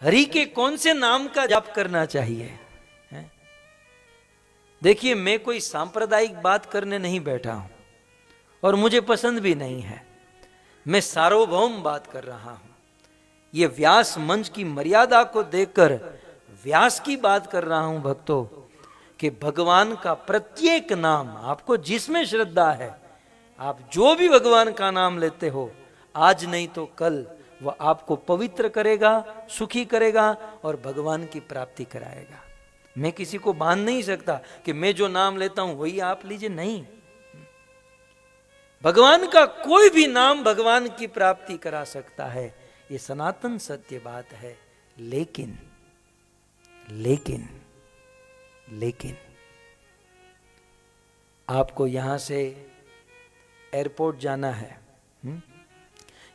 हरि के कौन से नाम का जाप करना चाहिए? देखिए, मैं कोई सांप्रदायिक बात करने नहीं बैठा हूं और मुझे पसंद भी नहीं है। मैं सार्वभौम बात कर रहा हूं। ये व्यास मंच की मर्यादा को देखकर व्यास की बात कर रहा हूं भक्तों, कि भगवान का प्रत्येक नाम, आपको जिसमें श्रद्धा है, आप जो भी भगवान का नाम लेते हो, आज नहीं तो कल वह आपको पवित्र करेगा, सुखी करेगा और भगवान की प्राप्ति कराएगा। मैं किसी को बांध नहीं सकता कि मैं जो नाम लेता हूं वही आप लीजिए, नहीं। भगवान का कोई भी नाम भगवान की प्राप्ति करा सकता है, ये सनातन सत्य बात है। लेकिन लेकिन लेकिन आपको यहां से एयरपोर्ट जाना है,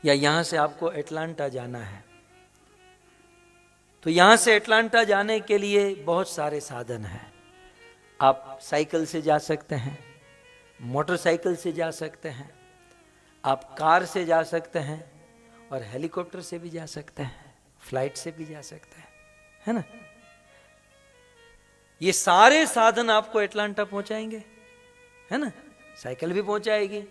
या यहां से आपको एटलांटा जाना है, तो यहां से एटलांटा जाने के लिए बहुत सारे साधन हैं। आप साइकिल से जा सकते हैं, मोटरसाइकिल से जा सकते हैं, आप कार से जा सकते हैं और हेलीकॉप्टर से भी जा सकते हैं, फ्लाइट से भी जा सकते हैं, है ना। ये सारे साधन आपको एटलांटा पहुंचाएंगे, है ना। साइकिल भी पहुंचाएगी,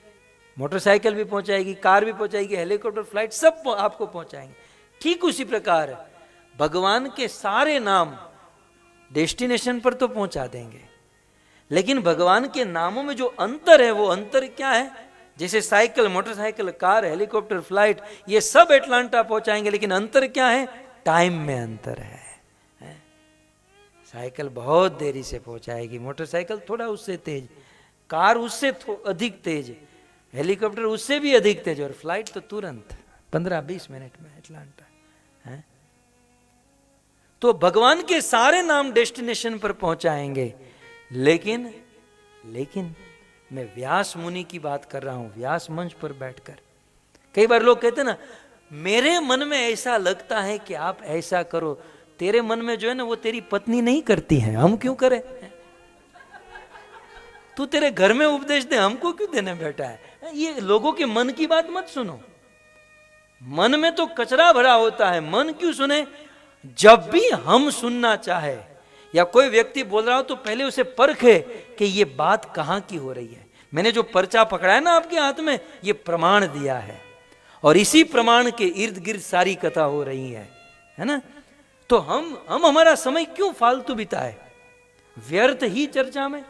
मोटरसाइकिल भी पहुंचाएगी, कार भी पहुंचाएगी, हेलीकॉप्टर, फ्लाइट सब आपको पहुंचाएंगे। ठीक उसी प्रकार भगवान के सारे नाम डेस्टिनेशन पर तो पहुंचा देंगे, लेकिन भगवान के नामों में जो अंतर है, वो अंतर क्या है? जैसे cycle, motorcycle, car, helicopter, flight, ये सब एटलांटा पहुंचाएंगे, लेकिन अंतर क्या है? टाइम में अंतर है। साइकिल बहुत देरी से पहुंचाएगी, मोटरसाइकिल थोड़ा उससे तेज, कार उससे अधिक तेज, हेलीकॉप्टर उससे भी अधिक तेज, और फ्लाइट तो तुरंत 15-20 मिनट में एटलांटा है। तो भगवान के सारे नाम डेस्टिनेशन पर पहुंचाएंगे, लेकिन मैं व्यास मुनि की बात कर रहा हूं, व्यास मंच पर बैठकर। कई बार लोग कहते हैं ना, मेरे मन में ऐसा लगता है कि आप ऐसा करो। तेरे मन में जो है ना, वो तेरी पत्नी नहीं करती है, हम क्यों करें? तू तेरे घर में उपदेश दे, हमको क्यों देने बैठा है? ये लोगों के मन की बात मत सुनो। मन में तो कचरा भरा होता है, मन क्यों सुने? जब भी हम सुनना चाहे या कोई व्यक्ति बोल रहा हो, तो पहले उसे परखे कि ये बात कहां की हो रही है। मैंने जो पर्चा पकड़ा है ना आपके हाथ में, ये प्रमाण दिया है, और इसी प्रमाण के इर्द गिर्द सारी कथा हो रही है ना। तो हम हमारा समय क्यों फालतू बिताए व्यर्थ ही चर्चा में?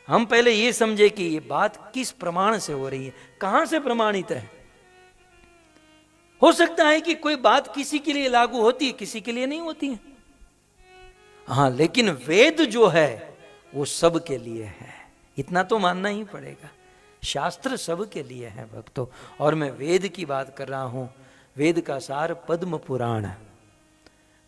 हम पहले ये समझे कि ये बात किस प्रमाण से हो रही है, कहां से प्रमाणित है। हो सकता है कि कोई बात किसी के लिए लागू होती है, किसी के लिए नहीं होती है। हाँ, लेकिन वेद जो है वो सब के लिए है, इतना तो मानना ही पड़ेगा। शास्त्र सब के लिए है भक्तों। और मैं वेद की बात कर रहा हूं, वेद का सार पद्म पुराण।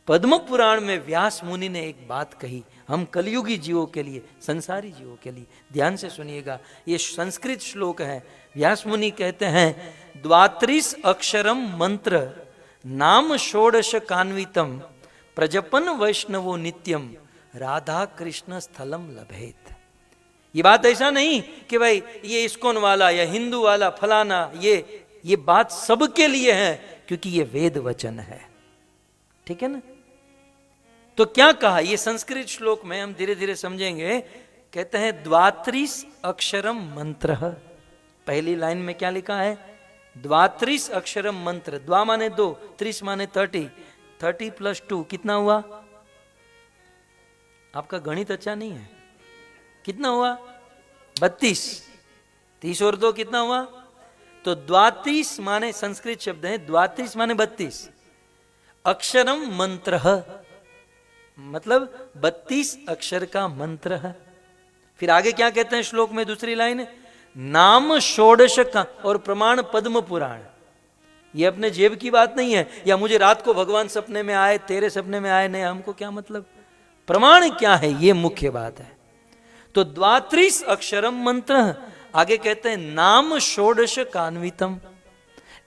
पद्म पुराण में व्यास मुनि ने एक बात कही, हम कलयुगी जीवों के लिए, संसारी जीवों के लिए। ध्यान से सुनिएगा, ये संस्कृत श्लोक है। व्यास मुनि कहते हैं, 32 अक्षरम मंत्र नाम षोडश कान्वितम प्रजपन वैष्णवो नित्यम राधा कृष्ण स्थलम लभेत। ये बात ऐसा नहीं कि भाई ये इस्कॉन वाला या हिंदू वाला फलाना, ये बात सबके लिए है, क्योंकि ये वेद वचन है। ठीक है ना। तो क्या कहा ये संस्कृत श्लोक में, हम धीरे धीरे समझेंगे। कहते हैं 32 अक्षरम मंत्र। पहली लाइन में क्या लिखा है? 32 अक्षरम मंत्र। द्वा माने 2, 30 माने 30, 30 + 2 कितना हुआ? आपका गणित अच्छा नहीं है। कितना हुआ? 32। 30 और 2 कितना हुआ? तो 32 माने संस्कृत शब्द है, 32 माने 32। अक्षरम मंत्र, मतलब 32 अक्षर का मंत्र है। फिर आगे क्या कहते हैं श्लोक में, दूसरी लाइन, नाम षोडश का, और प्रमाण पद्म पुराण। ये अपने जेब की बात नहीं है, या मुझे रात को भगवान सपने में आए, तेरे सपने में आए, नहीं, हमको क्या मतलब। प्रमाण क्या है, ये मुख्य बात है। तो 32 अक्षरम मंत्र। आगे कहते हैं नाम षोडश कान्वितम,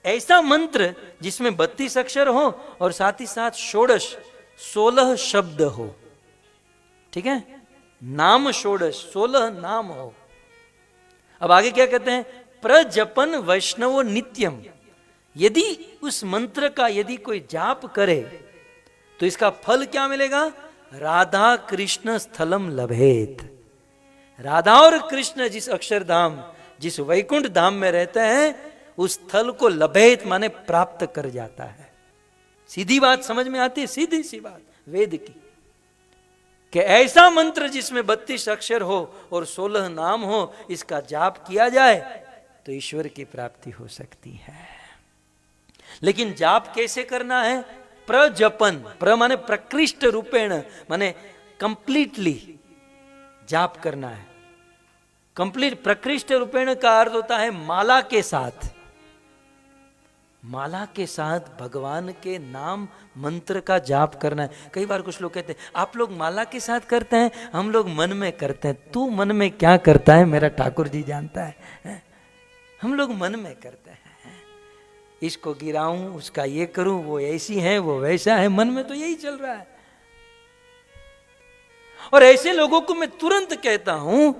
ऐसा मंत्र जिसमें 32 अक्षर हो और साथ ही साथ षोडश 16 शब्द हो। ठीक है, नाम षोडश, 16 नाम हो। अब आगे क्या कहते हैं? प्रजपन वैष्णवो नित्यम। यदि उस मंत्र का यदि कोई जाप करे तो इसका फल क्या मिलेगा? राधा कृष्ण स्थलम लभेत। राधा और कृष्ण जिस अक्षरधाम, जिस वैकुंठ धाम में रहते हैं, उस स्थल को लभेत माने प्राप्त कर जाता है। सीधी बात समझ में आती है, सीधी सी बात वेद की, कि ऐसा मंत्र जिसमें 32 अक्षर हो और 16 नाम हो, इसका जाप किया जाए तो ईश्वर की प्राप्ति हो सकती है। लेकिन जाप कैसे करना है? प्रजपन, प्र माने प्रकृष्ट रूपेण, माने कंप्लीटली जाप करना है। कंप्लीट प्रकृष्ट रूपेण का अर्थ होता है माला के साथ, माला के साथ भगवान के नाम मंत्र का जाप करना है। कई बार कुछ लोग कहते हैं आप लोग माला के साथ करते हैं, हम लोग मन में करते हैं। तू मन में क्या करता है मेरा ठाकुर जी जानता है। हम लोग मन में करते हैं, इसको गिराऊं, उसका ये करूं, वो ऐसी है, वो वैसा है, मन में तो यही चल रहा है। और ऐसे लोगों को मैं तुरंत कहता हूं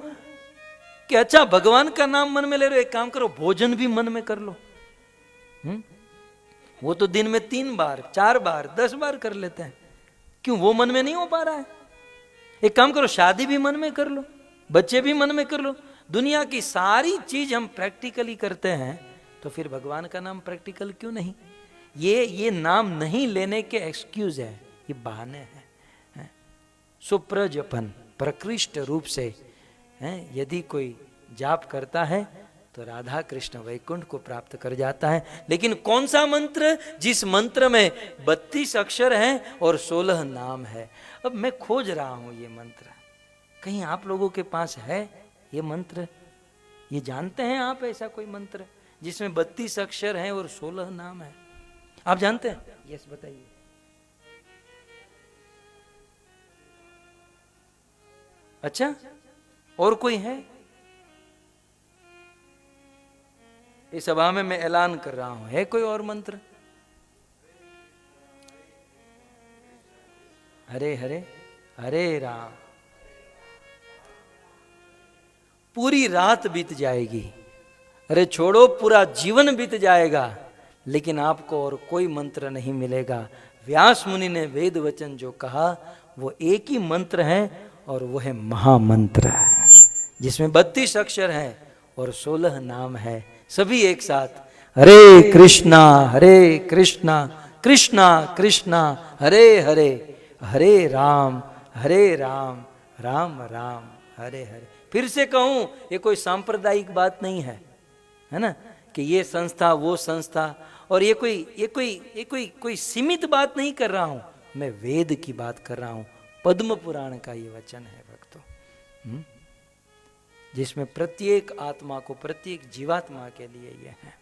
कि अच्छा भगवान का नाम मन में ले रहे हो, एक काम करो भोजन भी मन में कर लो। वो तो दिन में 3 बार 4 बार 10 बार कर लेते हैं, क्यों वो मन में नहीं हो पा रहा है? एक काम करो शादी भी मन में कर लो, बच्चे भी मन में कर लो। दुनिया की सारी चीज हम प्रैक्टिकली करते हैं, तो फिर भगवान का नाम प्रैक्टिकल क्यों नहीं? ये नाम नहीं लेने के एक्सक्यूज है, ये बहाने हैं। सुप्रजपन प्रकृष्ट रूप से यदि कोई जाप करता है तो राधा कृष्ण वैकुंठ को प्राप्त कर जाता है। लेकिन कौन सा मंत्र? जिस मंत्र में 32 अक्षर हैं और 16 नाम है। अब मैं खोज रहा हूं ये मंत्र, कहीं आप लोगों के पास है ये मंत्र? ये जानते हैं आप ऐसा कोई मंत्र जिसमें 32 अक्षर हैं और 16 नाम है? आप जानते हैं? यस बताइए। अच्छा, और कोई है? इस सभा में मैं ऐलान कर रहा हूं, है कोई और मंत्र? हरे हरे हरे राम। पूरी रात बीत जाएगी, अरे छोड़ो पूरा जीवन बीत जाएगा, लेकिन आपको और कोई मंत्र नहीं मिलेगा। व्यास मुनि ने वेद वचन जो कहा वो एक ही मंत्र है, और वो है महामंत्र, जिसमें 32 अक्षर हैं और 16 नाम है। सभी एक साथ, हरे कृष्णा कृष्णा कृष्णा हरे हरे, हरे राम राम राम हरे हरे। फिर से कहूं, ये कोई सांप्रदायिक बात नहीं है, है ना, कि ये संस्था वो संस्था, और ये कोई सीमित बात नहीं कर रहा हूं, मैं वेद की बात कर रहा हूं। पद्म पुराण का ये वचन है भक्तों, जिसमें प्रत्येक आत्मा को, प्रत्येक जीवात्मा के लिए ये है।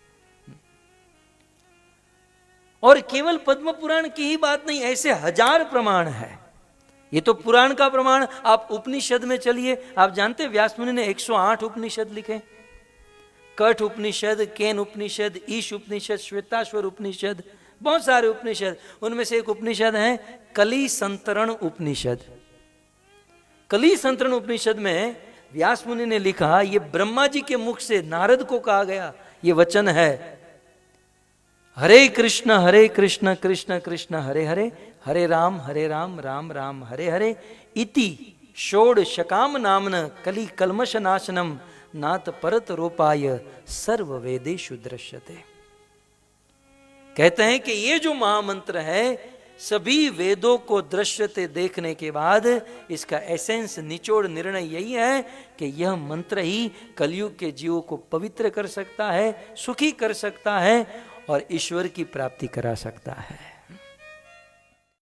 और केवल पद्म पुराण की ही बात नहीं, ऐसे 1000 प्रमाण है। ये तो पुराण का प्रमाण। आप उपनिषद में चलिए, आप जानते हैं व्यास मुनि ने 108 उपनिषद लिखे। कठ उपनिषद, केन उपनिषद, ईश उपनिषद, श्वेताश्वर उपनिषद, बहुत सारे उपनिषद। उनमें से एक उपनिषद है कली संतरण उपनिषद। कली संतरण उपनिषद में व्यास मुनि ने लिखा, ये ब्रह्मा जी के मुख से नारद को कहा गया ये वचन है, हरे कृष्ण कृष्ण कृष्ण हरे हरे, हरे राम राम राम हरे हरे, इति षोडशकाम नामन कली कल्मष नाशनम नाथ परत रूपाय सर्व वेदेषु दृश्यते। कहते हैं कि ये जो महामंत्र है, सभी वेदों को दृश्यते देखने के बाद इसका एसेंस, निचोड़, निर्णय यही है कि यह मंत्र ही कलयुग के जीवों को पवित्र कर सकता है, सुखी कर सकता है और ईश्वर की प्राप्ति करा सकता है।